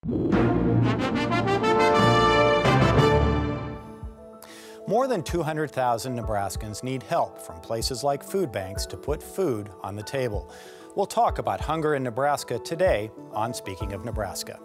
More than 200,000 Nebraskans need help from places like food banks to put food on the table. We'll talk about hunger in Nebraska today on Speaking of Nebraska.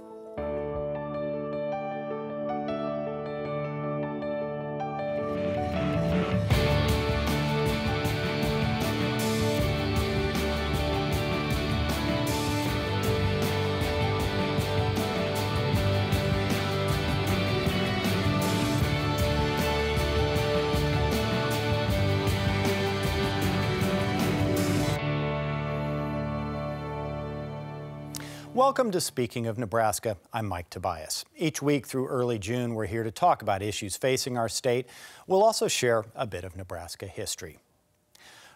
Welcome to Speaking of Nebraska. I'm Mike Tobias. Each week through early June, we're here to talk about issues facing our state. We'll also share a bit of Nebraska history.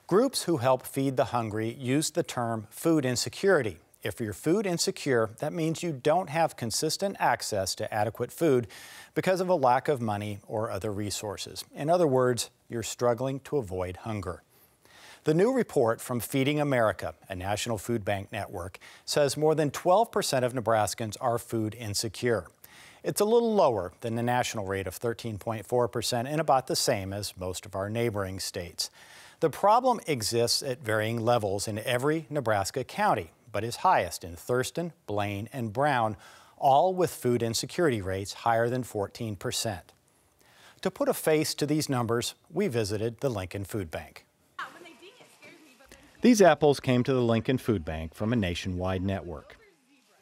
Groups who help feed the hungry use the term food insecurity. If you're food insecure, that means you don't have consistent access to adequate food because of a lack of money or other resources. In other words, you're struggling to avoid hunger. The new report from Feeding America, a national food bank network, says more than 12% of Nebraskans are food insecure. It's a little lower than the national rate of 13.4% and about the same as most of our neighboring states. The problem exists at varying levels in every Nebraska county, but is highest in Thurston, Blaine, and Brown, all with food insecurity rates higher than 14%. To put a face to these numbers, we visited the Lincoln Food Bank. These apples came to the Lincoln Food Bank from a nationwide network.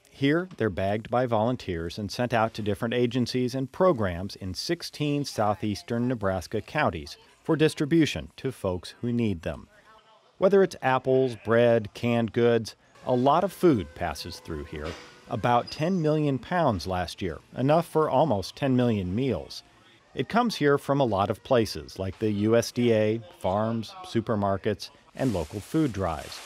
Here, they're bagged by volunteers and sent out to different agencies and programs in 16 southeastern Nebraska counties for distribution to folks who need them. Whether it's apples, bread, canned goods, a lot of food passes through here. About 10 million pounds last year, enough for almost 10 million meals. It comes here from a lot of places like the USDA, farms, supermarkets, and local food drives.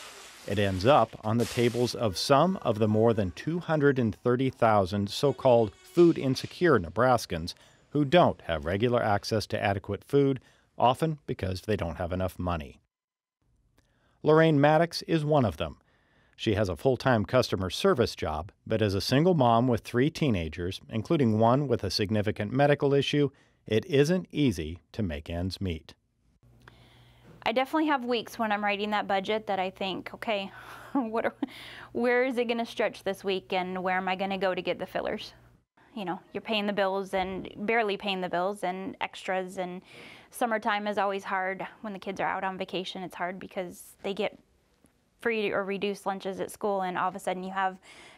It ends up on the tables of some of the more than 230,000 so-called food insecure Nebraskans who don't have regular access to adequate food, often because they don't have enough money. Lorraine Maddox is one of them. She has a full-time customer service job, but as a single mom with 3 teenagers, including one with a significant medical issue, it isn't easy to make ends meet. I definitely have weeks when I'm writing that budget that I think, okay, where is it going to stretch this week and where am I going to go to get the fillers? You know, you're paying the bills and barely paying the bills and extras, and summertime is always hard. When the kids are out on vacation, it's hard because they get free or reduced lunches at school, and all of a sudden you have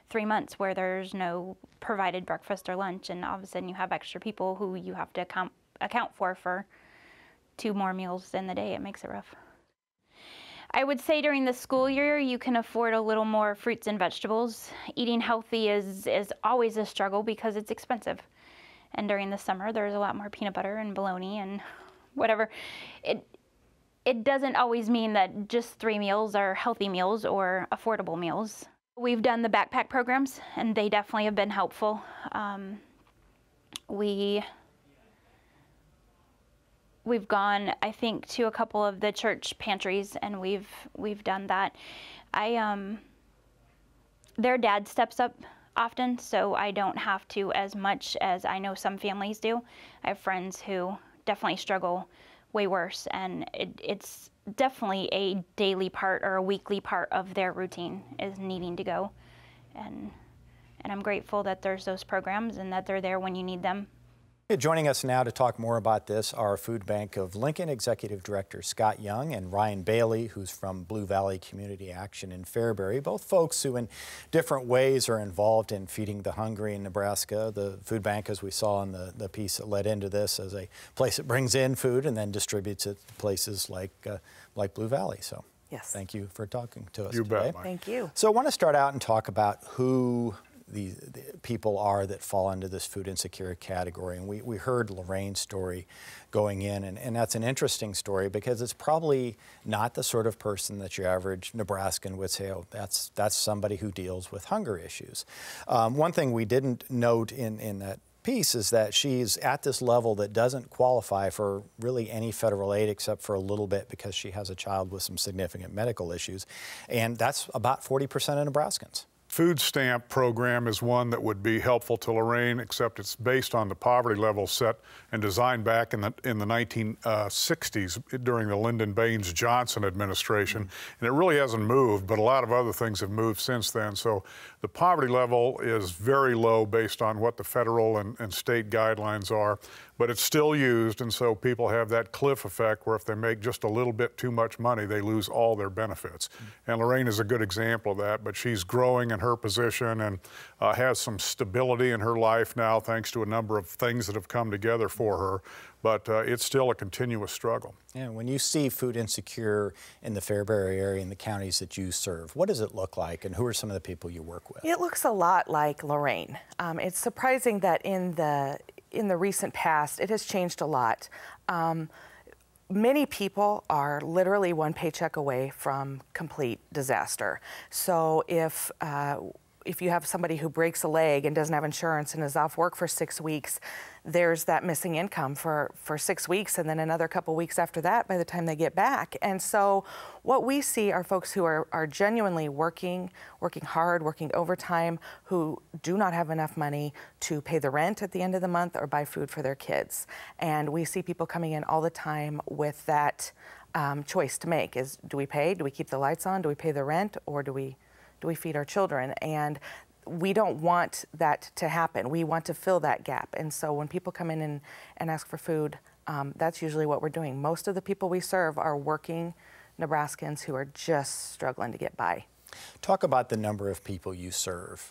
3 months where there's no provided breakfast or lunch, and all of a sudden you have extra people who you have to account for 2 more meals in the day. It makes it rough. I would say during the school year, you can afford a little more fruits and vegetables. Eating healthy is always a struggle because it's expensive. And during the summer, there's a lot more peanut butter and bologna and whatever. It doesn't always mean that just 3 meals are healthy meals or affordable meals. We've done the backpack programs, and they definitely have been helpful. We've gone, I think, to a couple of the church pantries, and we've done that. Their dad steps up often, so I don't have to as much as I know some families do. I have friends who definitely struggle way worse, and it's definitely a daily part or a weekly part of their routine is needing to go. And I'm grateful that there's those programs and that they're there when you need them. Joining us now to talk more about this are Food Bank of Lincoln Executive Director Scott Young and Ryan Bailey, who's from Blue Valley Community Action in Fairbury, both folks who in different ways are involved in feeding the hungry in Nebraska. The food bank, as we saw in the piece that led into this, as a place that brings in food and then distributes it to places like Blue Valley. So yes, thank you for talking to us today. Bet, Mike. Thank you. So I want to start out and talk about who the people are that fall into this food insecure category. And we heard Lorraine's story going in, and that's an interesting story because it's probably not the sort of person that your average Nebraskan would say, oh, that's somebody who deals with hunger issues. One thing we didn't note in that piece is that she's at this level that doesn't qualify for really any federal aid except for a little bit because she has a child with some significant medical issues. And that's about 40% of Nebraskans. food stamp program is one that would be helpful to Lorain, except it's based on the poverty level set and designed back in the 1960s during the Lyndon Baines Johnson administration. And it really hasn't moved, but a lot of other things have moved since then. So the poverty level is very low based on what the federal and state guidelines are, but it's still used, and so people have that cliff effect where if they make just a little bit too much money, they lose all their benefits. And Lorain is a good example of that, but she's growing in her position and has some stability in her life now thanks to a number of things that have come together for her, but it's still a continuous struggle. Yeah, when you see food insecure in the Fairbury area and the counties that you serve, what does it look like, and who are some of the people you work with? It looks a lot like Lorain. It's surprising that in the recent past, it has changed a lot. Many people are literally one paycheck away from complete disaster. So if you have somebody who breaks a leg and doesn't have insurance and is off work for 6 weeks, there's that missing income for 6 weeks and then another couple weeks after that by the time they get back. And so what we see are folks who are genuinely working hard, working overtime, who do not have enough money to pay the rent at the end of the month or buy food for their kids. And we see people coming in all the time with that choice to make is, do we pay? Do we keep the lights on? Do we pay the rent? Or do we feed our children? And we don't want that to happen. We want to fill that gap. And so when people come in and ask for food, that's usually what we're doing. Most of the people we serve are working Nebraskans who are just struggling to get by. Talk about the number of people you serve.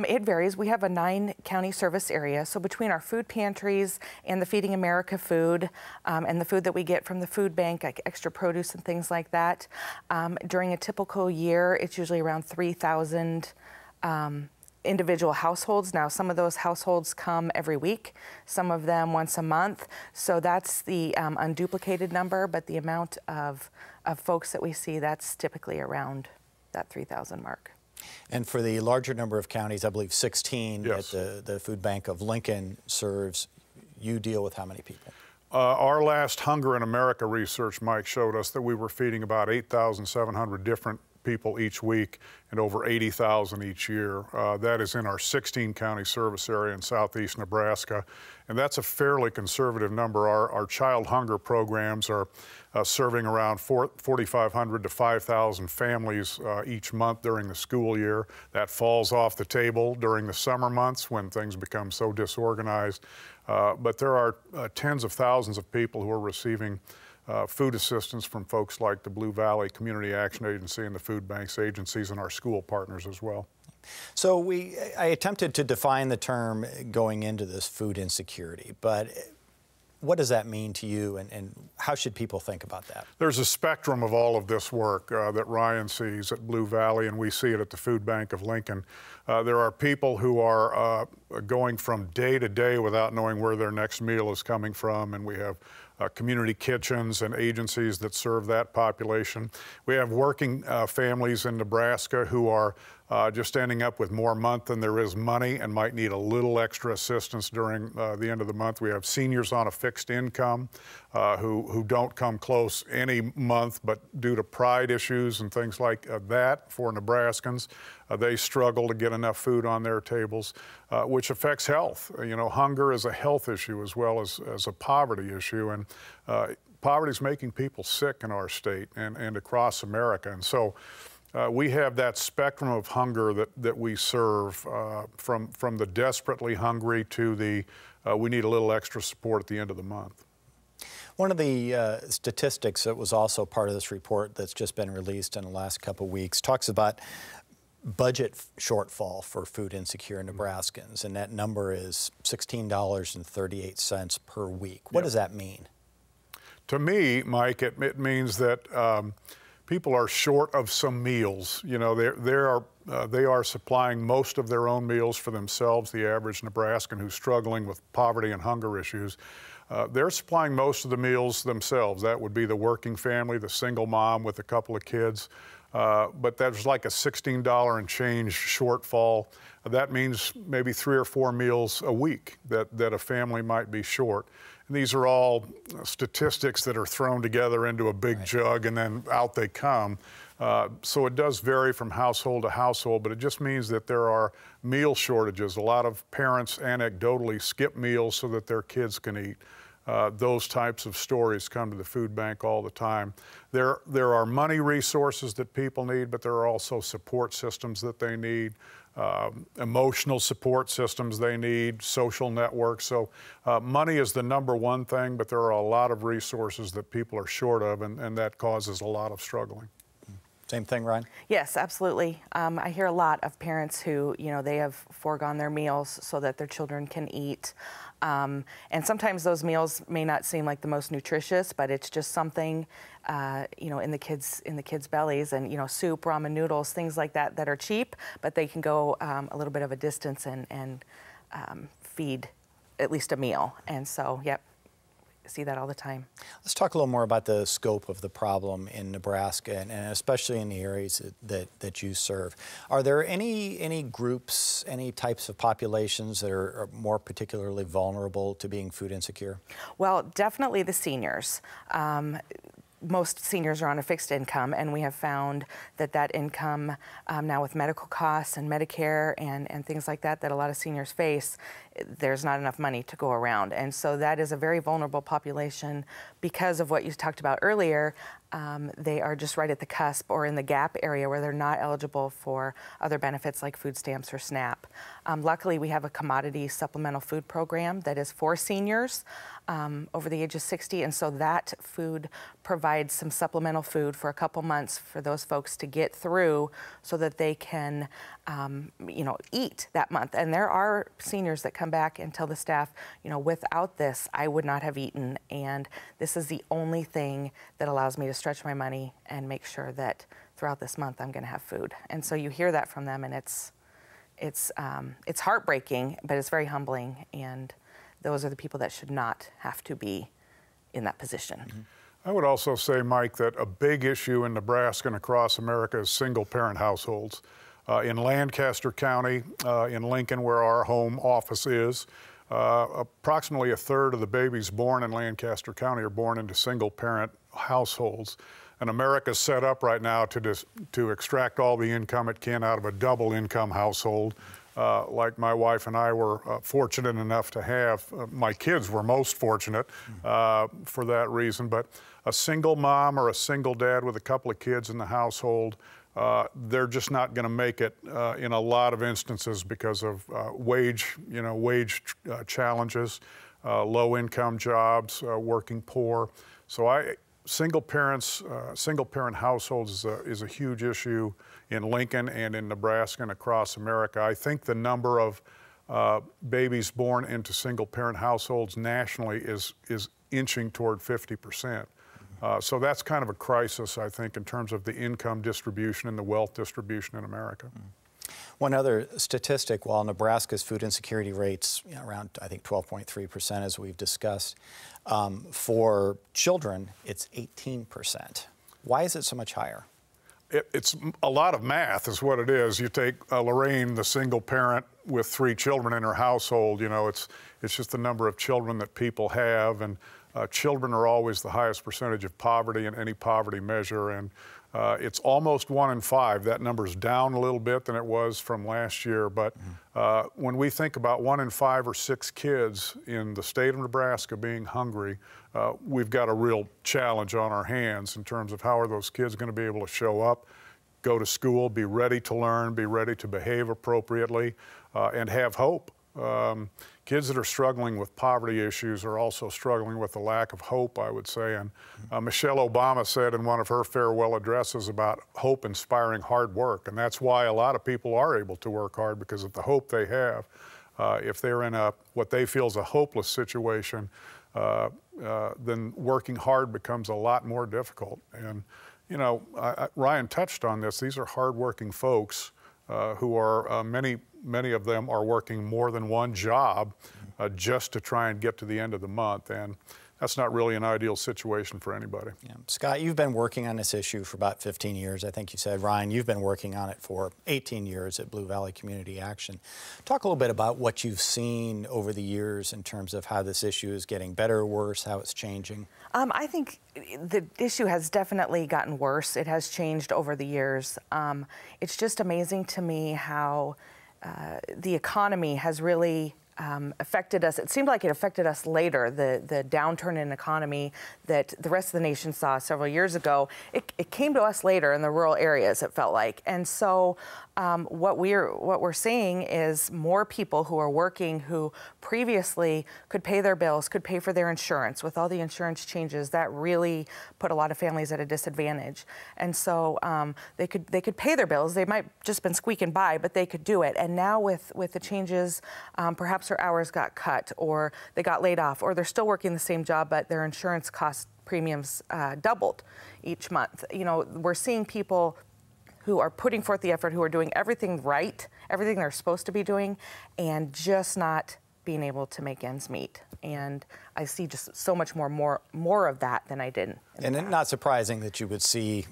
It varies. We have a 9-county service area, so between our food pantries and the Feeding America food and the food that we get from the food bank, like extra produce and things like that, during a typical year, it's usually around 3,000 individual households. Now, some of those households come every week, some of them once a month, so that's the unduplicated number, but the amount of folks that we see, that's typically around that 3,000 mark. And for the larger number of counties, I believe 16 yes. that the Food Bank of Lincoln serves, you deal with how many people? Our last Hunger in America research, Mike, showed us that we were feeding about 8,700 different people each week and over 80,000 each year. That is in our 16-county service area in southeast Nebraska, and that's a fairly conservative number. Our child hunger programs are serving around 4,500 to 5,000 families each month during the school year. That falls off the table during the summer months when things become so disorganized. But there are tens of thousands of people who are receiving food assistance from folks like the Blue Valley Community Action Agency and the food banks agencies and our school partners as well. So I attempted to define the term going into this food insecurity, but what does that mean to you, and how should people think about that? There's a spectrum of all of this work that Ryan sees at Blue Valley, and we see it at the Food Bank of Lincoln. There are people who are going from day to day without knowing where their next meal is coming from, and we have community kitchens and agencies that serve that population. We have working families in Nebraska who are just ending up with more month than there is money and might need a little extra assistance during the end of the month. We have seniors on a fixed income who don't come close any month, but due to pride issues and things like that for Nebraskans, they struggle to get enough food on their tables, which affects health. You know, hunger is a health issue as well as a poverty issue, and poverty is making people sick in our state and across America. And so we have that spectrum of hunger that we serve, from the desperately hungry to the we need a little extra support at the end of the month. One of the statistics that was also part of this report that's just been released in the last couple of weeks talks about budget shortfall for food insecure Nebraskans, and that number is $16.38 per week. What does that mean? To me, Mike, it means that people are short of some meals. You know, they are supplying most of their own meals for themselves. The average Nebraskan who's struggling with poverty and hunger issues, they're supplying most of the meals themselves. That would be the working family, the single mom with a couple of kids. But there's like a $16 and change shortfall. That means maybe 3 or 4 meals a week that a family might be short. And these are all statistics that are thrown together into a big jug and then out they come. So it does vary from household to household, but it just means that there are meal shortages. A lot of parents anecdotally skip meals so that their kids can eat. Those types of stories come to the food bank all the time. There are money resources that people need, but there are also support systems that they need, emotional support systems they need, social networks. So money is the #1 thing, but there are a lot of resources that people are short of, and that causes a lot of struggling. Same thing, Ryan? Yes, absolutely. I hear a lot of parents who, they have foregone their meals so that their children can eat. And sometimes those meals may not seem like the most nutritious, but it's just something, in the kids' bellies, and soup, ramen noodles, things like that that are cheap, but they can go a little bit of a distance and feed at least a meal. And so, yep. See that all the time. Let's talk a little more about the scope of the problem in Nebraska, and especially in the areas that you serve. Are there any groups, any types of populations that are more particularly vulnerable to being food insecure? Well, definitely the seniors. Most seniors are on a fixed income, and we have found that income now with medical costs and Medicare and things like that a lot of seniors face, there's not enough money to go around. And so that is a very vulnerable population because of what you talked about earlier. They are just right at the cusp or in the gap area where they're not eligible for other benefits like food stamps or SNAP. Luckily, we have a commodity supplemental food program that is for seniors over the age of 60, and so that food provides some supplemental food for a couple months for those folks to get through so that they can eat that month. And there are seniors that come back and tell the staff, without this, I would not have eaten, and this is the only thing that allows me to stretch my money and make sure that throughout this month I'm going to have food. And so you hear that from them, and it's heartbreaking, but it's very humbling, and those are the people that should not have to be in that position. Mm-hmm. I would also say, Mike, that a big issue in Nebraska and across America is single-parent households. In Lancaster County, in Lincoln, where our home office is, approximately 1/3 of the babies born in Lancaster County are born into single-parent households. And America's set up right now to extract all the income it can out of a double-income household, like my wife and I were fortunate enough to have. My kids were most fortunate for that reason. But a single mom or a single dad with a couple of kids in the household, they're just not going to make it in a lot of instances because of wage challenges, low-income jobs, working poor. So single-parent households is a huge issue in Lincoln and in Nebraska and across America. I think the number of babies born into single-parent households nationally is inching toward 50%. So that's kind of a crisis, I think, in terms of the income distribution and the wealth distribution in America. One other statistic, while Nebraska's food insecurity rates around, I think, 12.3%, as we've discussed, for children, it's 18%. Why is it so much higher? It's a lot of math is what it is. You take Lorraine, the single parent with 3 children in her household, it's just the number of children that people have, and children are always the highest percentage of poverty in any poverty measure, and it's almost 1 in 5. That number's down a little bit than it was from last year, but when we think about 1 in 5 or 6 kids in the state of Nebraska being hungry, we've got a real challenge on our hands in terms of how are those kids going to be able to show up, go to school, be ready to learn, be ready to behave appropriately, and have hope. Kids that are struggling with poverty issues are also struggling with a lack of hope, I would say. And Michelle Obama said in one of her farewell addresses about hope inspiring hard work. And that's why a lot of people are able to work hard, because of the hope they have. If they're in what they feel is a hopeless situation, then working hard becomes a lot more difficult. And, Ryan touched on this. These are hardworking folks who are, many of them are working more than one job just to try and get to the end of the month. And that's not really an ideal situation for anybody. Yeah. Scott, you've been working on this issue for about 15 years. I think you said, Ryan, you've been working on it for 18 years at Blue Valley Community Action. Talk a little bit about what you've seen over the years in terms of how this issue is getting better or worse, how it's changing. I think the issue has definitely gotten worse. It has changed over the years. It's just amazing to me how the economy has really affected us. It seemed like it affected us later, the downturn in economy that the rest of the nation saw several years ago. It came to us later in the rural areas, it felt like. And so what we're seeing is more people who are working who previously could pay their bills, could pay for their insurance. With all the insurance changes, that really put a lot of families at a disadvantage. And so they could pay their bills. They might just been squeaking by, but they could do it. And now with the changes, perhaps their hours got cut, or they got laid off, or they're still working the same job, but their insurance cost premiums doubled each month. You know, we're seeing people who are putting forth the effort, who are doing everything right, everything they're supposed to be doing, and just not being able to make ends meet. And I see just so much more of that than I did. And it's not surprising that you would see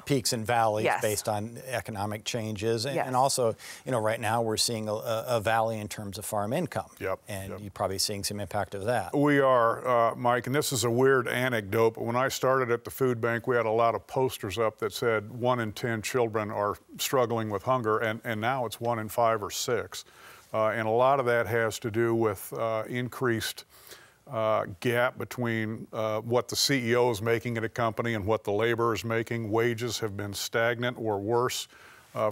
peaks and valleys Yes. based on economic changes. And, Yes. and also, you know, right now we're seeing a valley in terms of farm income. Yep. And Yep. you're probably seeing some impact of that. We are, Mike, and this is a weird anecdote, but when I started at the food bank, we had a lot of posters up that said 1 in 10 children are struggling with hunger, and now it's 1 in 5 or 6. And a lot of that has to do with increased gap between what the CEO is making at a company and what the laborer is making. Wages have been stagnant or worse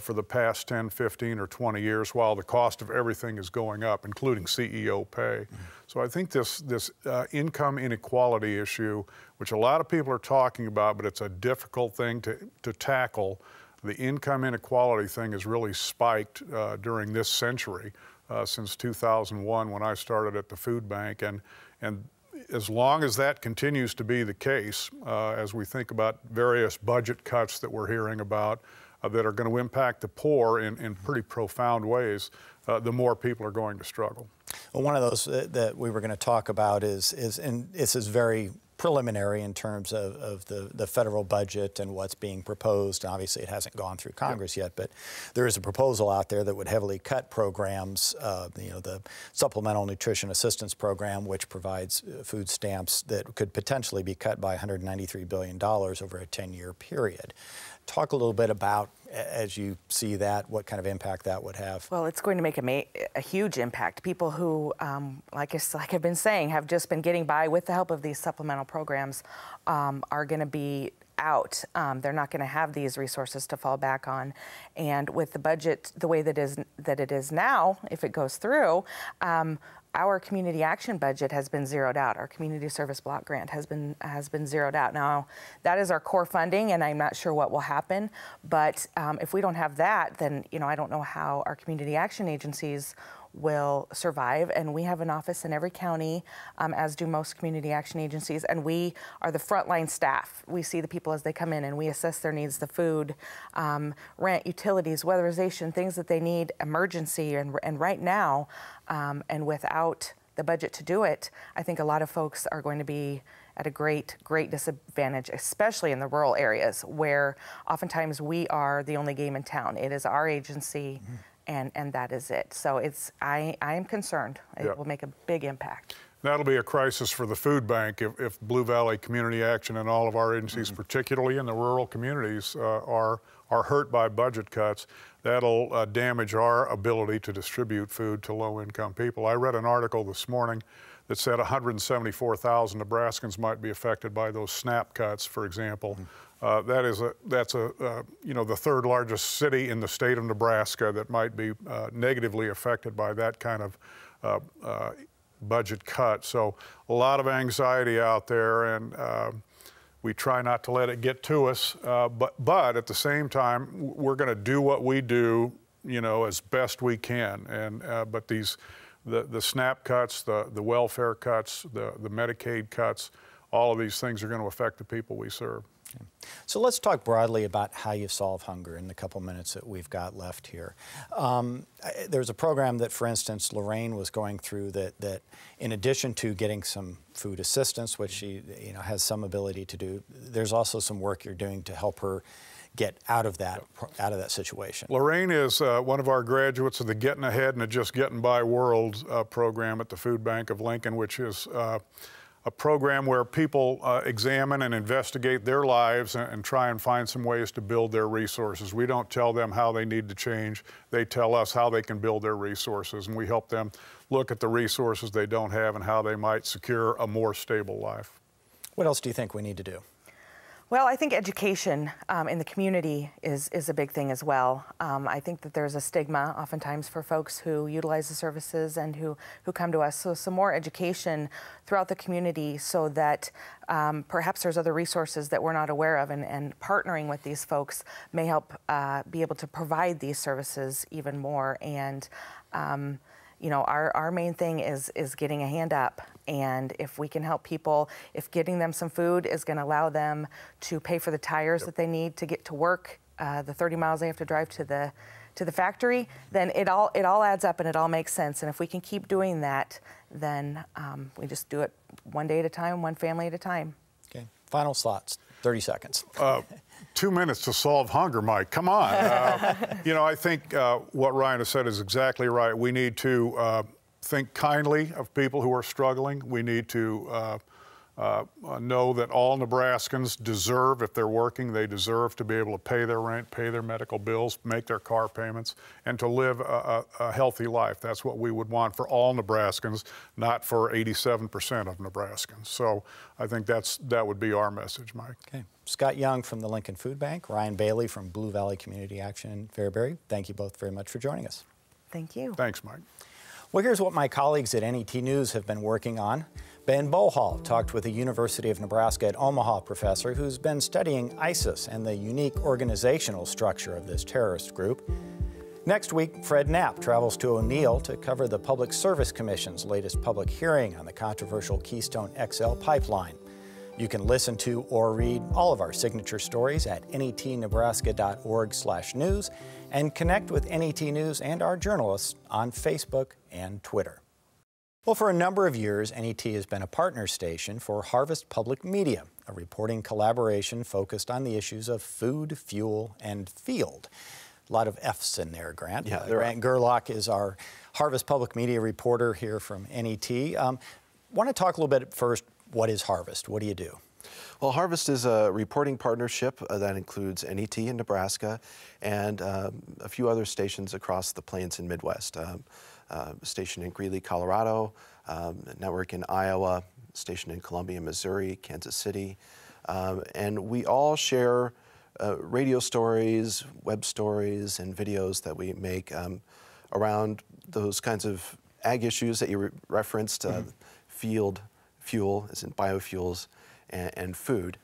for the past 10, 15, or 20 years, while the cost of everything is going up, including CEO pay. So I think this income inequality issue, which a lot of people are talking about, but it's a difficult thing to tackle. The income inequality thing has really spiked during this century, since 2001 when I started at the food bank. And as long as that continues to be the case, as we think about various budget cuts that we're hearing about that are going to impact the poor in pretty profound ways, the more people are going to struggle. Well, one of those that we were going to talk about is and this is very preliminary in terms of the federal budget and what's being proposed. Obviously, it hasn't gone through Congress yet, but there is a proposal out there that would heavily cut programs, you know, the Supplemental Nutrition Assistance Program, which provides food stamps that could potentially be cut by $193 billion over a 10-year period. Talk a little bit about, as you see that, what kind of impact that would have. Well, it's going to make a huge impact. People who, like I've been saying, have just been getting by with the help of these supplemental programs are going to be out. They're not going to have these resources to fall back on. And with the budget the way that it is now, if it goes through, our community action budget has been zeroed out. Our community service block grant has been zeroed out. Now, that is our core funding, and I'm not sure what will happen. But if we don't have that, then I don't know how our community action agencies will survive. And we have an office in every county, as do most community action agencies, and we are the frontline staff. We see the people as they come in, and we assess their needs, the food, rent, utilities, weatherization, things that they need, emergency, and right now, and without the budget to do it, I think a lot of folks are going to be at a great disadvantage, especially in the rural areas where oftentimes we are the only game in town. It is our agency. Mm-hmm. And that is it. So I am concerned. It will make a big impact. That'll be a crisis for the food bank if Blue Valley Community Action and all of our agencies, mm-hmm. particularly in the rural communities, are hurt by budget cuts. That'll damage our ability to distribute food to low-income people. I read an article this morning that said 174,000 Nebraskans might be affected by those SNAP cuts, for example. Mm-hmm. That's the third largest city in the state of Nebraska that might be negatively affected by that kind of budget cut. So a lot of anxiety out there, and we try not to let it get to us. But at the same time, we're going to do what we do, as best we can. And but the SNAP cuts, the welfare cuts, the Medicaid cuts, all of these things are going to affect the people we serve. So let's talk broadly about how you solve hunger in the couple minutes that we've got left here. There's a program that, for instance, Lorraine was going through that in addition to getting some food assistance, which she has some ability to do, there's also some work you're doing to help her get out of that situation. Lorraine is one of our graduates of the Getting Ahead and the Just Getting By World program at the Food Bank of Lincoln, which is a program where people examine and investigate their lives and try and find some ways to build their resources. We don't tell them how they need to change. They tell us how they can build their resources, and we help them look at the resources they don't have and how they might secure a more stable life. What else do you think we need to do? Well, I think education in the community is a big thing as well. I think that there's a stigma oftentimes for folks who utilize the services and who come to us. So some more education throughout the community so that perhaps there's other resources that we're not aware of, and partnering with these folks may help be able to provide these services even more. And our main thing is getting a hand up. And if we can help people, if getting them some food is going to allow them to pay for the tires that they need to get to work, the 30 miles they have to drive to the factory, then it all adds up and it all makes sense. And if we can keep doing that, then we just do it one day at a time, one family at a time. Okay. Final thoughts. 30 seconds. 2 minutes to solve hunger, Mike. Come on. I think what Ryan has said is exactly right. We need to think kindly of people who are struggling. We need to know that all Nebraskans deserve, if they're working, they deserve to be able to pay their rent, pay their medical bills, make their car payments, and to live a healthy life. That's what we would want for all Nebraskans, not for 87% of Nebraskans. So I think that would be our message, Mike. Okay. Scott Young from the Lincoln Food Bank, Ryan Bailey from Blue Valley Community Action in Fairbury, thank you both very much for joining us. Thank you. Thanks, Mike. Well, here's what my colleagues at NET News have been working on. Ben Bohal talked with a University of Nebraska at Omaha professor who's been studying ISIS and the unique organizational structure of this terrorist group. Next week, Fred Knapp travels to O'Neill to cover the Public Service Commission's latest public hearing on the controversial Keystone XL pipeline. You can listen to or read all of our signature stories at netnebraska.org/news and connect with NET News and our journalists on Facebook and Twitter. Well, for a number of years, NET has been a partner station for Harvest Public Media, a reporting collaboration focused on the issues of food, fuel, and field. A lot of F's in there, Grant. Yeah, Grant Gerlach is our Harvest Public Media reporter here from NET. Want to talk a little bit first, what is Harvest? What do you do? Well, Harvest is a reporting partnership that includes NET in Nebraska and a few other stations across the Plains and Midwest. Station in Greeley, Colorado, network in Iowa, station in Columbia, Missouri, Kansas City. And we all share radio stories, web stories, and videos that we make around those kinds of ag issues that you referenced, field, fuel, as in biofuels, and food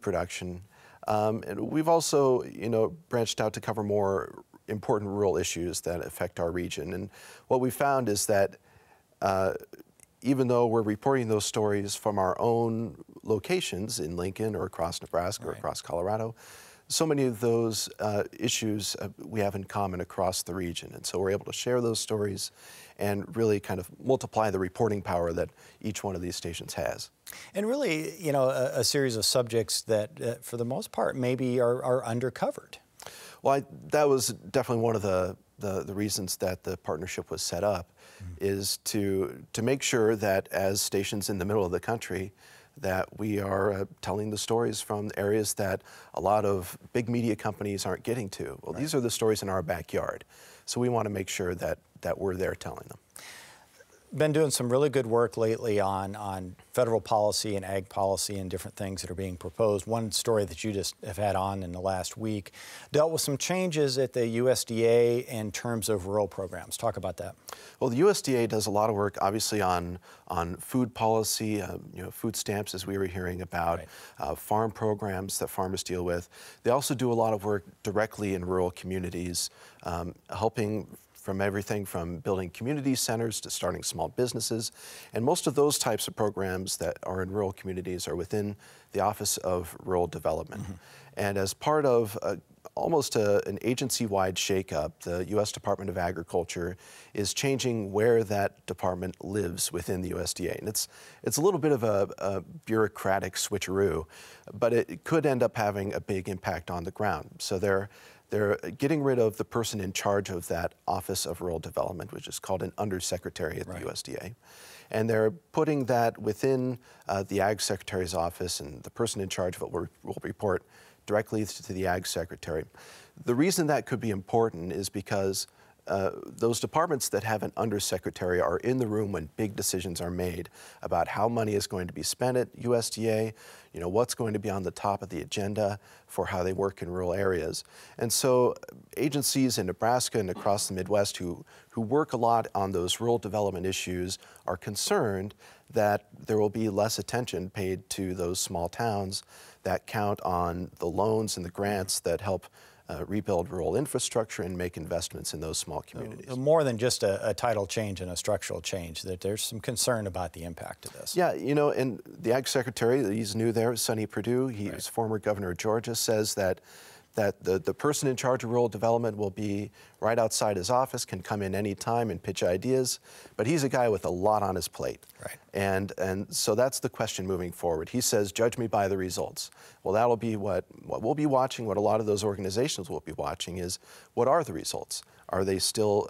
production. And we've also, branched out to cover more important rural issues that affect our region. And what we found is that even though we're reporting those stories from our own locations in Lincoln or across Nebraska or across Colorado, so many of those issues we have in common across the region. And so we're able to share those stories and really kind of multiply the reporting power that each one of these stations has. And really, a series of subjects that, for the most part, maybe are undercovered. Well, that was definitely one of the reasons that the partnership was set up, is to make sure that as stations in the middle of the country, that we are telling the stories from areas that a lot of big media companies aren't getting to. Well, these are the stories in our backyard. So we want to make sure that we're there telling them. Been doing some really good work lately on federal policy and ag policy and different things that are being proposed. One story that you just have had on in the last week dealt with some changes at the USDA in terms of rural programs. Talk about that. Well, the USDA does a lot of work, obviously, on food policy, food stamps, as we were hearing about, farm programs that farmers deal with. They also do a lot of work directly in rural communities, helping from everything from building community centers to starting small businesses. And most of those types of programs that are in rural communities are within the Office of Rural Development. And as part of almost an agency-wide shakeup, the U.S. Department of Agriculture is changing where that department lives within the USDA. And it's a little bit of a bureaucratic switcheroo, but it could end up having a big impact on the ground. So they're getting rid of the person in charge of that Office of Rural Development, which is called an undersecretary at the USDA. And they're putting that within the Ag Secretary's office, and the person in charge of it will report directly to the Ag Secretary. The reason that could be important is because those departments that have an undersecretary are in the room when big decisions are made about how money is going to be spent at USDA, you know, what's going to be on the top of the agenda for how they work in rural areas. And so agencies in Nebraska and across the Midwest who work a lot on those rural development issues are concerned that there will be less attention paid to those small towns that count on the loans and the grants that help rebuild rural infrastructure and make investments in those small communities. More than just a title change and a structural change, that there's some concern about the impact of this. Yeah, you know, and the Ag Secretary, he's new there, Sonny Perdue, he was former governor of Georgia, says that the person in charge of rural development will be right outside his office, can come in any time and pitch ideas, but he's a guy with a lot on his plate. Right. And so that's the question moving forward. He says, judge me by the results. Well, that'll be what we'll be watching, what a lot of those organizations will be watching is, what are the results? Are they still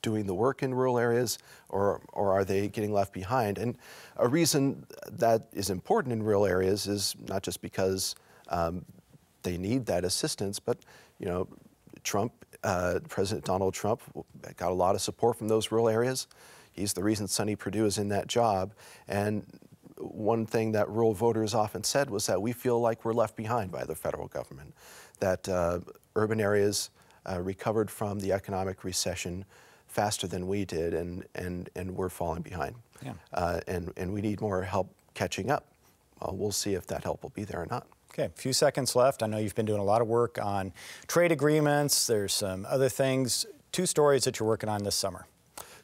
doing the work in rural areas, or are they getting left behind? And a reason that is important in rural areas is not just because they need that assistance, but you know, President Donald Trump got a lot of support from those rural areas. He's the reason Sonny Perdue is in that job. And one thing that rural voters often said was that we feel like we're left behind by the federal government, that urban areas recovered from the economic recession faster than we did, and we're falling behind. Yeah. And we need more help catching up. We'll see if that help will be there or not. Okay, a few seconds left. I know you've been doing a lot of work on trade agreements. There's some other things. 2 stories that you're working on this summer.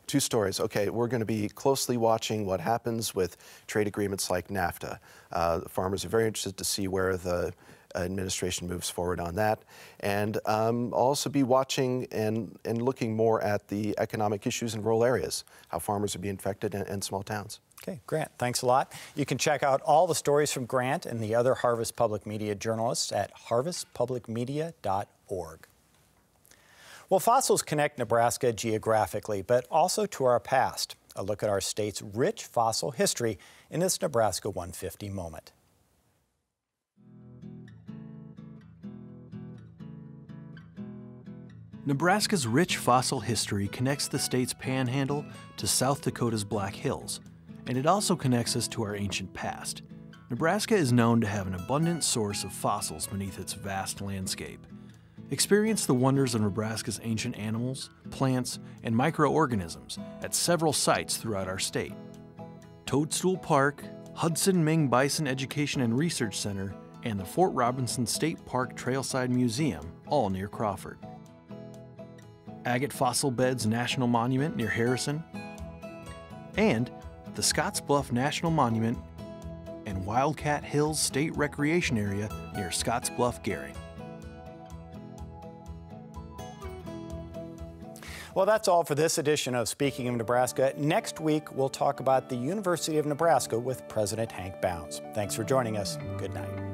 2 stories. Okay, we're going to be closely watching what happens with trade agreements like NAFTA. The farmers are very interested to see where the administration moves forward on that. And I'll also be watching and looking more at the economic issues in rural areas, how farmers are being affected in small towns. Okay, Grant, thanks a lot. You can check out all the stories from Grant and the other Harvest Public Media journalists at harvestpublicmedia.org. Well, fossils connect Nebraska geographically, but also to our past. A look at our state's rich fossil history in this Nebraska 150 moment. Nebraska's rich fossil history connects the state's panhandle to South Dakota's Black Hills, and it also connects us to our ancient past. Nebraska is known to have an abundant source of fossils beneath its vast landscape. Experience the wonders of Nebraska's ancient animals, plants, and microorganisms at several sites throughout our state. Toadstool Park, Hudson Ming Bison Education and Research Center, and the Fort Robinson State Park Trailside Museum, all near Crawford. Agate Fossil Beds National Monument near Harrison, and the Scottsbluff National Monument and Wildcat Hills State Recreation Area near Scottsbluff, Gary. Well, that's all for this edition of Speaking of Nebraska. Next week, we'll talk about the University of Nebraska with President Hank Bounds. Thanks for joining us. Good night.